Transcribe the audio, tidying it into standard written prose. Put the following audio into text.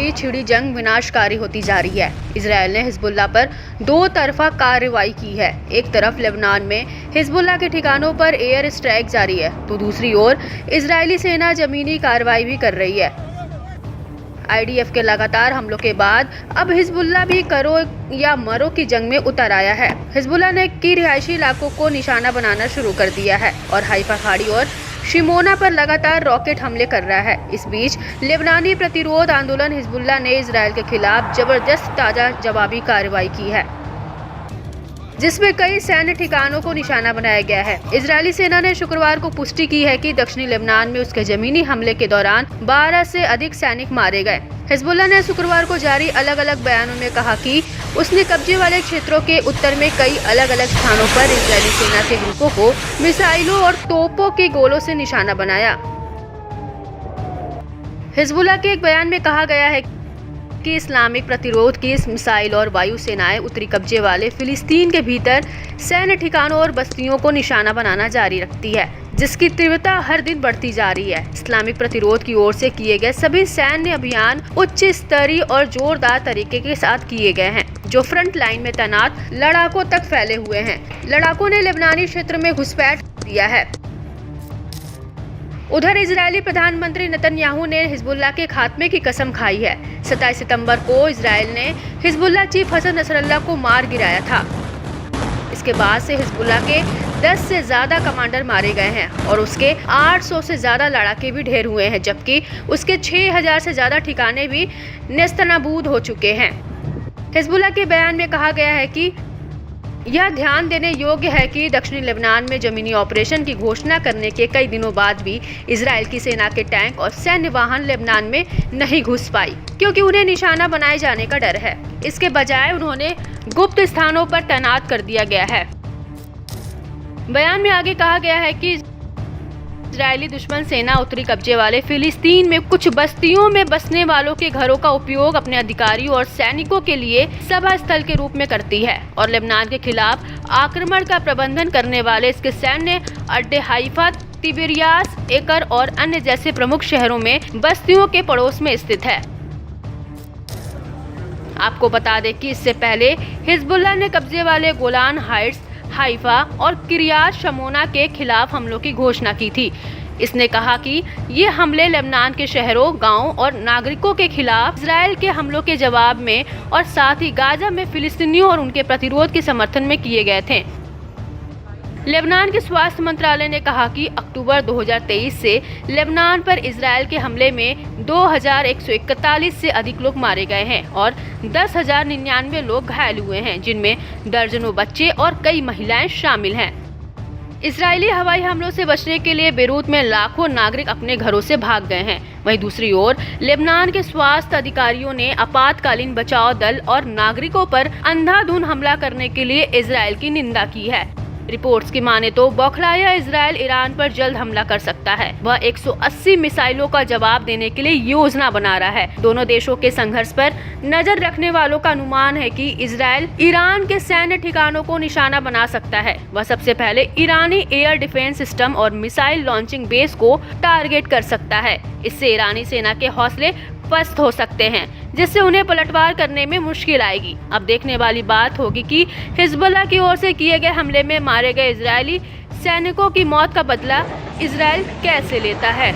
बीच छिड़ी जंग विनाशकारी होती जा रही है। इजराइल ने हिजबुल्लाह पर दो तरफा कार्रवाई की है। एक तरफ लेबनान में हिजबुल्लाह के ठिकानों पर एयर स्ट्राइक जारी है, तो दूसरी ओर इजरायली सेना जमीनी कार्रवाई भी कर रही है। IDF के लगातार हमलों के बाद अब हिजबुल्लाह भी करो या मरो की जंग में उतर आया है। हिजबुल्लाह ने की रिहायशी इलाकों को निशाना बनाना शुरू कर दिया है और हाइफा खाड़ी और शिमोना पर लगातार रॉकेट हमले कर रहा है। इस बीच लेबनानी प्रतिरोध आंदोलन हिजबुल्लाह ने इजराइल के खिलाफ जबरदस्त ताजा जवाबी कार्रवाई की है, जिसमें कई सैन्य ठिकानों को निशाना बनाया गया है। इजरायली सेना ने शुक्रवार को पुष्टि की है कि दक्षिणी लेबनान में उसके जमीनी हमले के दौरान 12 से अधिक सैनिक मारे गए। हिजबुल्लाह ने शुक्रवार को जारी अलग अलग बयानों में कहा कि उसने कब्जे वाले क्षेत्रों के उत्तर में कई अलग अलग स्थानों पर इजरायली सेना के ग्रुपों को मिसाइलों और तोपों के गोलों से निशाना बनाया। हिजबुल्लाह के एक बयान में कहा गया है कि इस्लामिक प्रतिरोध की इस मिसाइल और वायु सेनाएं उत्तरी कब्जे वाले फिलिस्तीन के भीतर सैन्य ठिकानों और बस्तियों को निशाना बनाना जारी रखती है, जिसकी तीव्रता हर दिन बढ़ती जा रही है। इस्लामिक प्रतिरोध की ओर से किए गए सभी सैन्य अभियान उच्च स्तरीय और जोरदार तरीके के साथ किए गए हैं, जो फ्रंट लाइन में तैनात लड़ाकों तक फैले हुए हैं। लड़ाकों ने लेबनानी क्षेत्र में घुसपैठ दिया है। उधर इजरायली प्रधानमंत्री नेतन्याहू ने हिजबुल्लाह के खात्मे की कसम खाई है। 27 सितंबर को इजरायल ने हिजबुल्लाह चीफ हसन नसरल्लाह को मार गिराया था। इसके बाद से हिजबुल्लाह के 10 से ज्यादा कमांडर मारे गए हैं और उसके 800 से ज्यादा लड़ाके भी ढेर हुए हैं, जबकि उसके 6000 से ज्यादा ठिकाने भी नेस्तनाबूद हो चुके हैं। हिजबुल्लाह के बयान में कहा गया है कि यह ध्यान देने योग्य है कि दक्षिणी लेबनान में जमीनी ऑपरेशन की घोषणा करने के कई दिनों बाद भी इजराइल की सेना के टैंक और सैन्य वाहन लेबनान में नहीं घुस पाई, क्योंकि उन्हें निशाना बनाए जाने का डर है। इसके बजाय उन्होंने गुप्त स्थानों पर तैनात कर दिया गया है। बयान में आगे कहा गया है कि इजरायली दुश्मन सेना उत्तरी कब्जे वाले फिलिस्तीन में कुछ बस्तियों में बसने वालों के घरों का उपयोग अपने अधिकारियों और सैनिकों के लिए सभा स्थल के रूप में करती है और लेबनान के खिलाफ आक्रमण का प्रबंधन करने वाले इसके सैन्य अड्डे हाइफा, तिबिरियास, एकर और अन्य जैसे प्रमुख शहरों में बस्तियों के पड़ोस में स्थित है। आपको बता दें कि इससे पहले हिजबुल्लाह ने कब्जे वाले गोलान हाइट्स, हाइफा और किरियात शमोना के खिलाफ हमलों की घोषणा की थी। इसने कहा कि ये हमले लेबनान के शहरों, गांवों और नागरिकों के खिलाफ इजराइल के हमलों के जवाब में और साथ ही गाजा में फिलिस्तीनियों और उनके प्रतिरोध के समर्थन में किए गए थे। लेबनान के स्वास्थ्य मंत्रालय ने कहा कि अक्टूबर 2023 से लेबनान पर इजराइल के हमले में 2141 से अधिक लोग मारे गए हैं और 10,099 लोग घायल हुए हैं, जिनमें दर्जनों बच्चे और कई महिलाएं शामिल हैं। इजरायली हवाई हमलों से बचने के लिए बेरूत में लाखों नागरिक अपने घरों से भाग गए हैं। वहीं दूसरी ओर लेबनान के स्वास्थ्य अधिकारियों ने आपातकालीन बचाव दल और नागरिकों पर अंधाधुंध हमला करने के लिए इजराइल की निंदा की है। रिपोर्ट्स की माने तो बौखलाया इजराइल ईरान पर जल्द हमला कर सकता है। वह 180 मिसाइलों का जवाब देने के लिए योजना बना रहा है। दोनों देशों के संघर्ष पर नजर रखने वालों का अनुमान है कि इजराइल ईरान के सैन्य ठिकानों को निशाना बना सकता है। वह सबसे पहले ईरानी एयर डिफेंस सिस्टम और मिसाइल लॉन्चिंग बेस को टारगेट कर सकता है। इससे ईरानी सेना के हौसले पस्त हो सकते हैं, जिससे उन्हें पलटवार करने में मुश्किल आएगी। अब देखने वाली बात होगी कि हिजबुल्लाह की ओर से किए गए हमले में मारे गए इजरायली सैनिकों की मौत का बदला इजराइल कैसे लेता है।